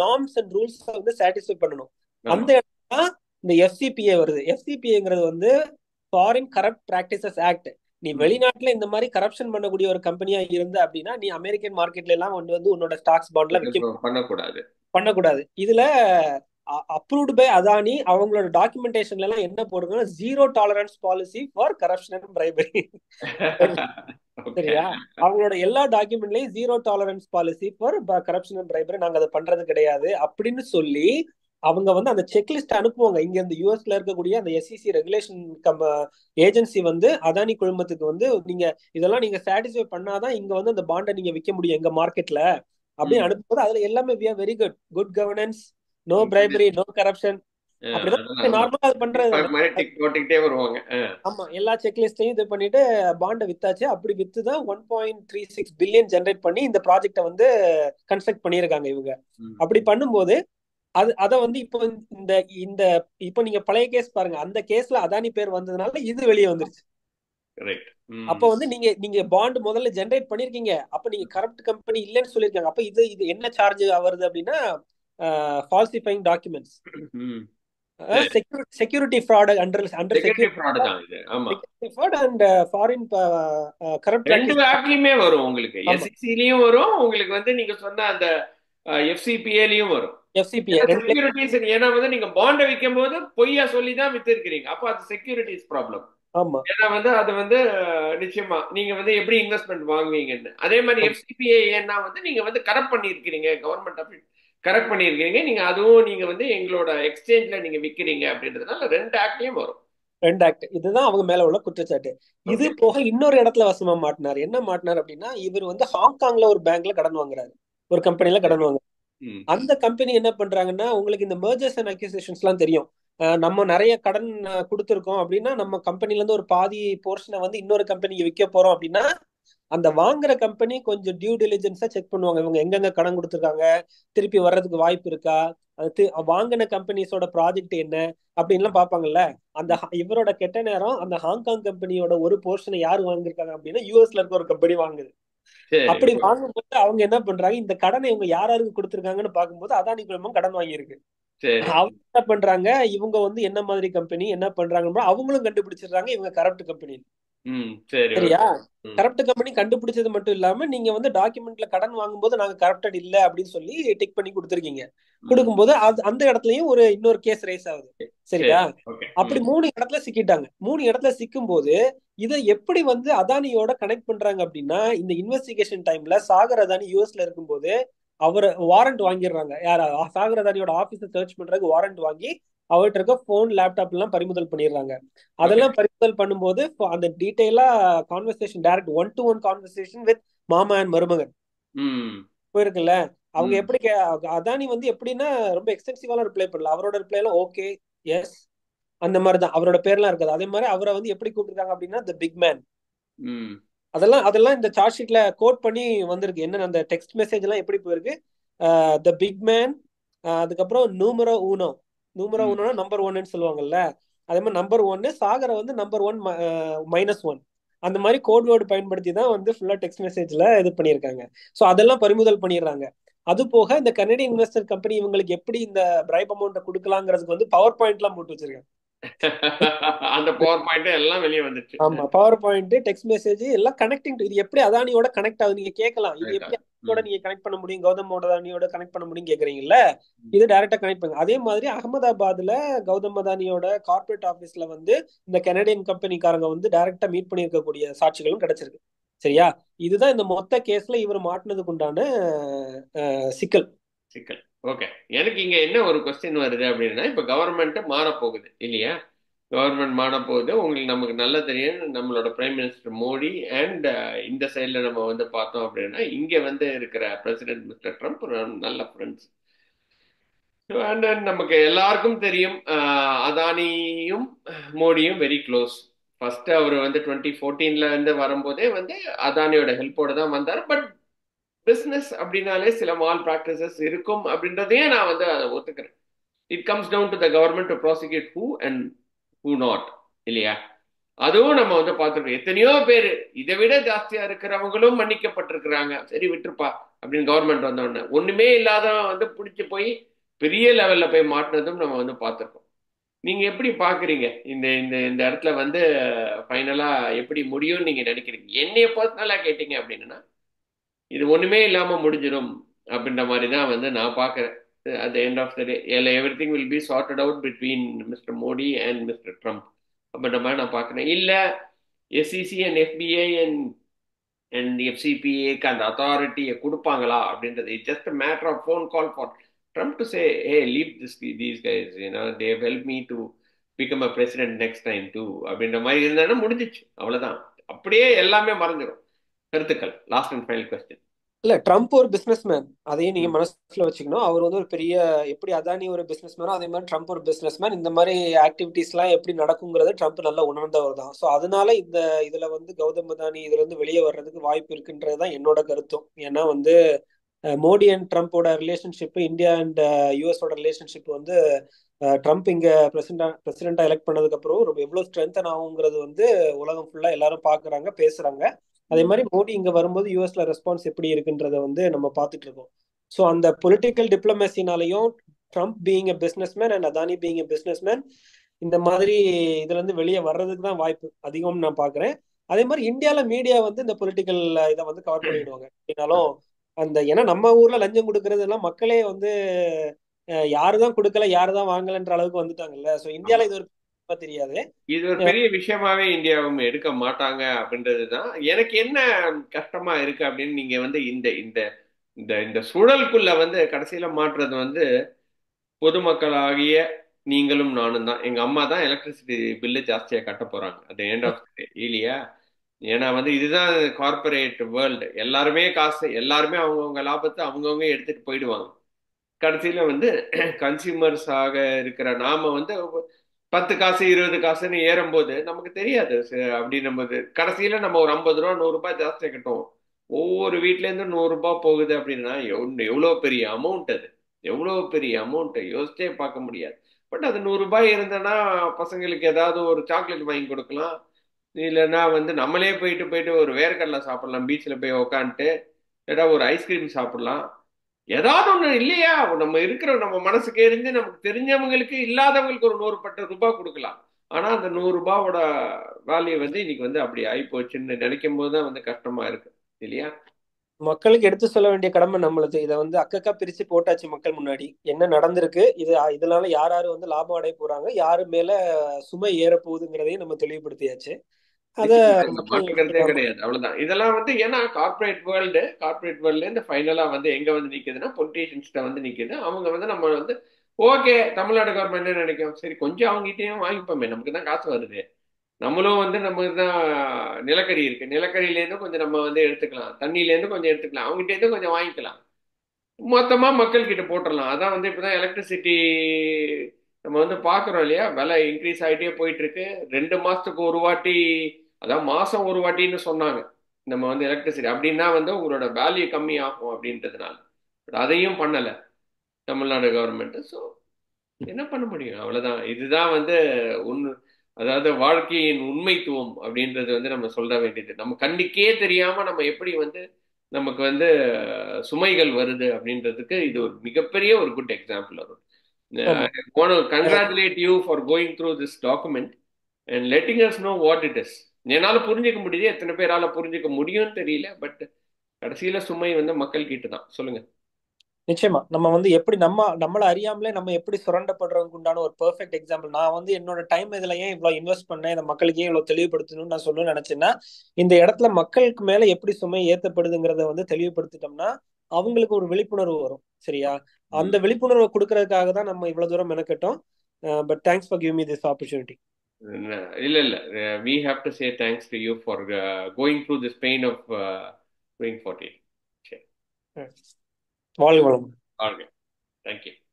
நார்ம்ஸ் அண்ட் ரூல்ஸ் வந்து சாட்டிஸ்ஃபை பண்ணணும். ஆமா. அந்த இடத்துல இந்த எஃப்சிபிஏ வருது. எஃப்சிபிஏங்கிறது வந்து ஃபாரின் கரப்ட் பிராக்டிசஸ் ஆக்ட். நீ ம். வெளிநாட்டுல இந்த மாதிரி கரப்ஷன் பண்ணக்கூடிய ஒரு கம்பெனியா இருந்த அப்படின்னா நீ அமெரிக்கன் மார்க்கெட்ல எல்லாம் கொண்டு வந்து உன்னோட ஸ்டாக்ஸ் பாண்ட்ல விற்க பண்ணக்கூடாது. பண்ணக்கூடாது. இதுல அப்ரூவ்டு பை அதானி அவங்களோட டாக்குமெண்டேஷன்ல எல்லாம் என்ன போடுங்கன்னா zero tolerance policy for corruption and bribery. Okay. சரியா? அவங்களோட எல்லா டாக்குமெண்ட்லயும் zero tolerance policy for corruption and bribery, நாங்க அதை பண்றது கிடையாது அப்படின்னு சொல்லி அவங்க வந்து அந்த செக்லிஸ்ட் அனுப்புவாங்க. இங்க இந்த யூஎஸ்ல இருக்கக்கூடிய அந்த எஸ்இசி ரெகுலேஷன் ஏஜென்சி வந்து அதானி குழுமத்துக்கு வந்து நீங்க இதெல்லாம் நீங்க சாட்டிஸ்ஃபை பண்ணாதான் இங்க வந்து அந்த பாண்டை நீங்க விற்க முடியும் எங்க மார்க்கெட்ல அப்படின்னு ம். அனுப்பும்போது அதுல எல்லாமே we are very good, good governance, no bribery, no corruption, அப்படிதான் அதெல்லாம் நார்மலா அது பண்றது தானே. மாதிரி டிக் போட்டுக்கிட்டே வருவாங்க. ஆமா, எல்லா செக்லிஸ்டையும் இது பண்ணிட்டு பாண்டை வித்தாச்சு. அப்படி வித்து தான் 1.36 பில்லியன் ஜென்ரேட் பண்ணி இந்த ப்ராஜெக்டை வந்து கன்ஸ்ட்ரக்ட் பண்ணியிருக்காங்க இவங்க. ம். அப்படி பண்ணும்போது அத வந்து இப்போ இந்த இந்த இப்போ நீங்க பழைய கேஸ் பாருங்க, அந்த கேஸ்ல அதானி பேர் வந்ததுனால இது வெளியே வந்துருச்சு. ரைட். அப்ப வந்து நீங்க நீங்க பாண்ட் முதல்ல ஜென்ரேட் பண்ணிருக்கீங்க, அப்ப நீங்க கரப்ட் கம்பெனி இல்லைன்னு சொல்லிருக்காங்க. அப்ப இது இது என்ன சார்ஜ் வருது அப்படின்னா ஃபால்சிஃபைங் டாக்குமெண்ட்ஸ், ம். சரி. Security fraud under under security fraud தான் இது. ஆமா. Security fraud and foreign corrupt ரெண்டு பிராக்டிஸ். ஆப்லயுமே வரும் உங்களுக்கு. ஆமா, எஸ்இசிலயும் வரும், உங்களுக்கு வந்து நீங்க சொன்ன அந்த எஃப்சிபிஏலயும் வரும். எஃப்சிபிஏ ஏன்னா ரெண்டு. செக்யூரிட்டிஸ், ஏன்னா வந்து நீங்க பாண்டை விற்கும் போது பொய்யா சொல்லி தான் வித்திருக்கிறீங்க. அப்போ அது செக்யூரிட்டிஸ் ப்ராப்ளம். ஆமா ஏன்னா வந்து அது வந்து நிச்சயமா நீங்க வந்து எப்படி இன்வெஸ்ட்மெண்ட் வாங்குவீங்கன்னு. அதே மாதிரி எஃப்சிபிஏ ஏன்னா வந்து நீங்க வந்து கரெக்ட் பண்ணியிருக்கிறீங்க, கவர்மெண்ட் ஆஃபீஸ் கரெக்ட் பண்ணியிருக்கீங்க, நீங்க அதுவும் நீங்க வந்து எங்களோட எக்ஸ்சேஞ்ச்ல நீங்க விற்கிறீங்க அப்படின்றதுனால ரெண்டு ஆக்ட்லயும் வரும். ரெண்டு ஆக்ட். இதுதான் அவங்க மேல உள்ள குற்றச்சாட்டு. இது ஓகே. போக இன்னொரு இடத்துல வசமா மாட்டினார். என்ன மாட்டினார் அப்படின்னா இவர் வந்து ஹாங்காங்ல ஒரு பேங்க்ல கடன் வாங்குறாரு, ஒரு கம்பெனில கடன் வாங்குறாரு. ம். அந்த கம்பெனி என்ன பண்றாங்கன்னா உங்களுக்கு இந்த மெர்ஜர்ஸ் அண்ட் அக்யூசிஷன்ஸ் எல்லாம் தெரியும். நம்ம நிறைய கடன் கொடுத்துருக்கோம் அப்படின்னா நம்ம கம்பெனில இருந்து ஒரு பாதி போர்ஷனை வந்து இன்னொரு கம்பெனிக்கு விற்க போறோம் அப்படின்னா அந்த வாங்குற கம்பெனி கொஞ்சம் டியூ டெலிஜென்ஸா செக் பண்ணுவாங்க, இவங்க எங்கெங்க கடன் கொடுத்துருக்காங்க, திருப்பி வர்றதுக்கு வாய்ப்பு இருக்கா, அது வாங்கின கம்பெனிஸோட ப்ராஜெக்ட் என்ன அப்படின்லாம் பார்ப்பாங்கல்ல. அந்த இவரோட கெட்ட நேரம் அந்த ஹாங்காங் கம்பெனியோட ஒரு போர்ஷனை யார் வாங்கியிருக்காங்க அப்படின்னா யூஎஸ்ல இருக்க ஒரு கம்பெனி வாங்குது. சரி. அப்படி வாங்கும்போது அவங்க என்ன பண்றாங்க, இந்த கடனை இவங்க யாராருக்கு கொடுத்துருக்காங்கன்னு பார்க்கும்போது அதானி குழுமம் கடன் வாங்கியிருக்கு. சரி. அவங்க என்ன பண்றாங்க, இவங்க வந்து என்ன மாதிரி கம்பெனி என்ன பண்றாங்க அவங்களும் கண்டுபிடிச்சிடுறாங்க இவங்க கரப்ட் கம்பெனி. ம். சரி. சரியா? ஓகே. ம். கரப்ட் கம்பெனி கண்டுபிடிச்சது மட்டும் இல்லாம நீங்க வந்து டாக்குமெண்ட்ல கடன் வாங்கும்போது நாங்க கரப்டட் இல்ல அப்படின்னு சொல்லி டிக் பண்ணி கொடுத்துருக்கீங்க. ம். கொடுக்கும்போது அந்த இடத்துலயும் ஒரு இன்னொரு கேஸ் ரைஸ் ஆகுது. சரி. சரியா? ஓகே. அப்படி 3 இடத்துல சிக்கிட்டாங்க. 3 இடத்துல சிக்கும் போது இதை எப்படி வந்து அதானியோட கனெக்ட் பண்றாங்க அப்படின்னா இந்த இன்வெஸ்டிகேஷன் டைம்ல சாகர் அதானி யூஎஸ்ல இருக்கும்போது அவர் வாரண்ட் வாங்கிடுறாங்க. யாரா சாகர் அதானியோட ஆபீஸை சர்ச் பண்றதுக்கு வாரண்ட் வாங்கி அவர்கிட்ட இருக்க போன் லேப்டாப் எல்லாம் பறிமுதல் பண்ணிடுறாங்க. ஓகே. அதெல்லாம் பறிமுதல் பண்ணும்போது அந்த டீடைலா conversation direct one to one conversation with மாமா அண்ட் மருமகன் ம். போயிருக்குல்ல. அவங்க ம். எப்படி அதானி வந்து எப்படின்னா ரொம்ப எக்ஸ்டென்சிவாலாம் ரிப்ளை பண்ணல. அவரோட ரிப்ளை எல்லாம் ஓகே, எஸ், அந்த மாதிரி தான் அவரோட பேர்லாம் இருக்காது. அதே மாதிரி அவரை வந்து எப்படி கூப்பிட்டுருக்காங்க அப்படின்னா த பிக் மேன். ம். அதெல்லாம் அதெல்லாம் இந்த சார்ட் ஷீட்ல கோட் பண்ணி வந்திருக்கு. என்ன அந்த டெக்ஸ்ட் மெசேஜ் எல்லாம் எப்படி போயிருக்கு, த பிக் மேன், அதுக்கப்புறம் நூமரோ ஊனோ. நூமரோ ம். ஊனோனா நம்பர் ஒன்னு சொல்லுவாங்கல்ல, அதே மாதிரி நம்பர் ஒன்னு சாகரை வந்து நம்பர் ஒன் -1 அந்த மாதிரி கோட் வேர்டு பயன்படுத்தி தான் வந்து ஃபுல்லா டெக்ஸ்ட் மெசேஜ்ல இது பண்ணியிருக்காங்க. ஸோ அதெல்லாம் பறிமுதல் பண்ணிடுறாங்க. அது போக இந்த கனடியன் இன்வெஸ்டர் கம்பெனி இவங்களுக்கு எப்படி இந்த பிரைப் அமௌண்ட் கொடுக்கலாங்கிறதுக்கு வந்து பவர் பாயிண்ட் எல்லாம் போட்டு வச்சிருக்காங்க. அந்த பவர் பாயிண்ட் எல்லாம் வெளியே வந்துச்சு. ஆமா, பவர் பாயிண்ட், டெக்ஸ்ட் மெசேஜ் எல்லாம் கனெக்டிங் டு இது எப்படி அதானியோட கனெக்ட் ஆகுது நீங்க கேட்கலாம். இது ரைட்டா. எப்படி அதானியோட ம். நீங்க கனெக்ட் பண்ண முடியும், கௌதமோட அதானியோட கனெக்ட் பண்ண முடியும் கேக்குறீங்கல்ல. இது டைரக்டா கனெக்ட் பண்ணுங்க. அதே மாதிரி அகமதாபாத்ல கௌதம் அதானியோட கார்பரேட் ஆபீஸ்ல வந்து இந்த கனடியன் கம்பெனிக்காரங்க வந்து டைரக்டா மீட் பண்ணியிருக்கக்கூடிய சாட்சிகளும் கிடைச்சிருக்கு. சரியா? இதுதான் இந்த மொத்த கேஸ்ல இவர் மாட்டினதுக்கு உண்டான சிக்கல். சிக்கல். ஓகே. எனக்கு இங்க என்ன ஒரு கொஸ்டின் வருது அப்படின்னா, இப்ப கவர்மெண்ட் மாறப்போகுது இல்லையா? கவர்மெண்ட் மாறப்போகுது. உங்களுக்கு நமக்கு நல்லா தெரியும், நம்மளோட பிரைம் மினிஸ்டர் மோடி அண்ட் இந்த சைட்ல நம்ம வந்து பார்த்தோம் அப்படின்னா, இங்க வந்து இருக்கிற பிரசிடென்ட் மிஸ்டர் ட்ரம்ப் ஒரு நல்ல ஃப்ரெண்ட்ஸ். அண்ட் நமக்கு எல்லாருக்கும் தெரியும், அதானியும் மோடியும் வெரி க்ளோஸ். ஃபர்ஸ்ட் அவர் வந்து 2014 இருந்து வரும்போதே வந்து அதானியோட ஹெல்ப்போட தான் வந்தார். பட் பிசினஸ் அப்படின்னாலே சில மால் பிராக்டிசஸ் இருக்கும் அப்படின்றதையே நான் வந்து அதை ஒத்துக்கிறேன். It comes down to the government to prosecute who and who not, இல்லையா? அதுவும் நம்ம வந்து பார்த்துருக்கோம். எத்தனையோ பேர் இதை விட ஜாஸ்தியா இருக்கிறவங்களும் மன்னிக்கப்பட்டிருக்கிறாங்க. சரி விட்டுருப்பா அப்படின்னு கவர்மெண்ட் வந்த உடனே ஒண்ணுமே இல்லாதவன் வந்து பிடிச்சி போய் பெரிய லெவல்ல போய் மாட்டினதும் நம்ம வந்து பார்த்துருக்கோம். நீங்க எப்படி பாக்குறீங்க இந்த இந்த இந்த இடத்துல வந்து ஃபைனலா எப்படி முடியும்னு நீங்க நினைக்கிறீங்க? என்னைய பர்சனலா கேட்டீங்க அப்படின்னா, இது ஒண்ணுமே இல்லாம முடிஞ்சிடும் அப்படின்ற மாதிரி தான் வந்து நான் பாக்குறேன். at the end of the day everything will be sorted out between Mr. Modi and Mr. Trump அப்படின்ற மாதிரி நான் பாக்குறேன். இல்ல எஸ்இசி அண்ட் எஃபிஐ அண்ட் எஃப்சிபிஏக்கு அந்த அத்தாரிட்டியை கொடுப்பாங்களா அப்படின்றது it's just matter of phone call for Trump to say hey leave these guys they help me to become a president next time too அப்படின்ற மாதிரி இருந்தாலும் முடிஞ்சிச்சு, அவ்வளவுதான். அப்படியே எல்லாமே மறைஞ்சிடும். கருத்துக்கள். Last and final question. இல்ல, ட்ரம்ப் ஒரு பிசினஸ் மேன், அதையும் நீங்க மனசுல வச்சுக்கணும். அவர் வந்து ஒரு பெரிய, எப்படி அதானி ஒரு பிசினஸ் மேனோ அதே மாதிரி ட்ரம்ப் ஒரு பிசினஸ் மேன். இந்த மாதிரி ஆக்டிவிட்டிஸ் எல்லாம் எப்படி நடக்குங்கிறத ட்ரம்ப் நல்லா உணர்ந்தவர் தான். ஸோ அதனால இதுல வந்து கௌதம் அதானி இதுல இருந்து வெளியே வர்றதுக்கு வாய்ப்பு இருக்குன்றதுதான் என்னோட கருத்தும். ஏன்னா வந்து மோடி அண்ட் ட்ரம்ப்போட ரிலேஷன்ஷிப், இந்தியா அண்ட் யூஎஸோட ரிலேஷன்ஷிப் வந்து ட்ரம்ப் இங்க பிரசிடென்டா எலெக்ட் பண்ணதுக்கு அப்புறம் எவ்வளவு ஸ்ட்ரென்தன் ஆகுங்கிறது வந்து உலகம் ஃபுல்லா எல்லாரும் பாக்குறாங்க, பேசுறாங்க. அதே மாதிரி மோடி இங்க வரும்போது யூஎஸ்ல ரெஸ்பான்ஸ் எப்படி இருக்குன்றத வந்து நம்ம பார்த்துட்டு இருக்கோம். ஸோ அந்த பொலிட்டிக்கல் டிப்ளமேசினாலையும் Trump being a businessman and Adani being a businessman இந்த மாதிரி இதுல இருந்து வெளியே வர்றதுக்கு தான் வாய்ப்பு அதிகம் நான் பாக்குறேன். அதே மாதிரி இந்தியால மீடியா வந்து இந்த பொலிட்டிக்கல் இதை வந்து கவர் பண்ணிடுவாங்க அப்படின்னாலும். ஏன்னா நம்ம ஊர்ல லஞ்சம் கொடுக்கறது எல்லாம் மக்களே வந்து யாருதான் கொடுக்கல யாருதான் வாங்கலன்ற அளவுக்கு வந்துட்டாங்கல்ல. ஸோ இந்தியால இது ஒரு தெரியாது. இது ஒரு பெரிய விஷயமாவே இந்தியாவும் எடுக்க மாட்டாங்க அப்படின்றதுதான் எனக்கு என்ன கஷ்டமா இருக்கு அப்படின்னு. நீங்க வந்து இந்த இந்த இந்த இந்த சூழலுக்குள்ள வந்து கடைசியில மாற்றுறது வந்து பொதுமக்களாகிய நீங்களும் நானும் தான். எங்க அம்மா தான் எலக்ட்ரிசிட்டி பில்லு ஜாஸ்தியா கட்ட போறாங்க at the end of the day, இல்லையா? ஏன்னா வந்து இதுதான் கார்பரேட் வேர்ல்டு. எல்லாருமே காசு, எல்லாருமே அவங்கவுங்க லாபத்தை அவங்கவுங்க எடுத்துட்டு போயிடுவாங்க. கடைசியில வந்து கன்சியூமர்ஸ் ஆக இருக்கிற நாம வந்து 10 காசு 20 காசுன்னு ஏறும்போது நமக்கு தெரியாது. அப்படின்னும் போது கடைசியில நம்ம ஒரு 50 ரூபா 100 ரூபாய் ஜாஸ்தியா கட்டுவோம். ஒவ்வொரு வீட்ல இருந்து 100 ரூபாய் போகுது அப்படின்னா எவ்வளவு பெரிய அமௌண்ட் அது. எவ்வளவு பெரிய அமௌண்ட் யோசிச்சே பார்க்க முடியாது. பட் அது 100 ரூபாய் இருந்தனா பசங்களுக்கு ஏதாவது ஒரு சாக்லேட் வாங்கி கொடுக்கலாம். இல்லைன்னா வந்து நம்மளே போயிட்டு போயிட்டு ஒரு வேர்க்கடலை சாப்பிடலாம் பீச்சில் போய் உக்காந்துட்டு. ஏதாவது ஒரு ஐஸ்கிரீம் சாப்பிடலாம். ஏதாவது ஒண்ணு இல்லையா? நம்ம இருக்கிற நம்ம மனசுக்கு எரிஞ்சு நமக்கு தெரிஞ்சவங்களுக்கு இல்லாதவங்களுக்கு ஒரு 100 ரூபாய் கொடுக்கலாம். ஆனா அந்த 100 ரூபாவோட வேல்யூ வந்து இன்னைக்கு வந்து அப்படி ஆகி போச்சுன்னு நினைக்கும் போதுதான் வந்து கஷ்டமா இருக்கு, இல்லையா? மக்களுக்கு எடுத்து சொல்ல வேண்டிய கடமை நம்மளுது. இதை வந்து அக்கக்கா பிரிச்சு போட்டாச்சு மக்கள் முன்னாடி என்ன நடந்திருக்கு, இதனால யார் யாரு வந்து லாபம் அடைய போறாங்க, யாரு மேல சுமை ஏற போகுதுங்கிறதையும் நம்ம தெளிவுபடுத்தியாச்சு. அத மக்கள் மாற்று கருத்தே கிடையாது, அவ்வளவுதான். இதெல்லாம் வந்து ஏன்னா கார்பரேட் வேர்ல்டு இருந்து ஃபைனலா வந்து எங்க வந்து நிக்குதுன்னா பொலிட்டீஷியன்ஸ்ட வந்து நிக்குது. அவங்க வந்து நம்ம வந்து ஓகே தமிழ்நாடு கவர்மெண்ட் என்ன நினைக்கும், சரி கொஞ்சம் அவங்ககிட்டயும் வாங்கிப்போமே, நமக்கு தான் காசு வருது. நம்மளும் வந்து நமக்கு தான் நிலக்கரி இருக்கு, நிலக்கரியில இருந்து கொஞ்சம் நம்ம வந்து எடுத்துக்கலாம், தண்ணியில இருந்து கொஞ்சம் எடுத்துக்கலாம், அவங்ககிட்ட இருந்து கொஞ்சம் வாங்கிக்கலாம், மொத்தமா மக்கள் கிட்ட போட்டுடலாம். அதான் வந்து இப்பதான் எலக்ட்ரிசிட்டி நம்ம வந்து பாக்குறோம் இல்லையா, விலை இன்க்ரீஸ் ஆகிட்டே போயிட்டு இருக்கு. 2 மாசத்துக்கு ஒரு வாட்டி, அதாவது மாசம் ஒரு வாட்டின்னு சொன்னாங்க நம்ம வந்து எலக்ட்ரிசிட்டி. அப்படின்னா வந்து உங்களோட வேல்யூ கம்மி ஆகும் அப்படின்றதுனால பட் அதையும் பண்ணல தமிழ்நாடு கவர்மெண்ட். ஸோ என்ன பண்ண முடியும், அவ்வளவுதான். இதுதான் வந்து உண்மை. அதாவது வாழ்க்கையின் உண்மைத்துவம் அப்படின்றது வந்து நம்ம சொல்ல வேண்டியது. நம்ம கண்ணுக்கே தெரியாம நம்ம எப்படி வந்து நமக்கு வந்து சுமைகள் வருது அப்படின்றதுக்கு இது ஒரு மிகப்பெரிய ஒரு குட் எக்ஸாம்பிள் வரும். ஆமா. I want to congratulate you for going through this document and letting us know what it is. என்னால புரிஞ்சுக்க முடியுது, எத்தனை பேரால புரிஞ்சுக்க முடியும்னு தெரியல. பட் கடைசியில சுமை வந்து மக்கள் கிட்ட தான். சொல்லுங்க. நிச்சயமா நம்ம வந்து எப்படி நம்மள அறியாமலே நம்ம எப்படி சுரண்டப்படுறதுக்கு உண்டான ஒரு பெர்ஃபெக்ட் எக்ஸாம்பிள். நான் வந்து என்னோட டைம் இதுல ஏன் இவ்வளவு இன்வெஸ்ட் பண்ணேன், இந்த மக்களுக்கு ஏன் இவ்வளவு தெளிவுபடுத்தணும்னு நான் சொல்லணும்னு நினைச்சேன்னா, இந்த இடத்துல மக்களுக்கு மேல எப்படி சுமை ஏத்தப்படுதுங்கிறத வந்து தெளிவுபடுத்திட்டோம்னா அவங்களுக்கு ஒரு விழிப்புணர்வு வரும். சரியா? அந்த ம். விழிப்புணர்வை கொடுக்கறதுக்காக தான் நம்ம இவ்வளவு தூரம் மெனக்கட்டோம். But thanks for give me this opportunity. இல்ல இல்ல, we have to say thanks to you for going through this pain of doing 40. சரி. வாழ்க வளம். Okay. Thank you.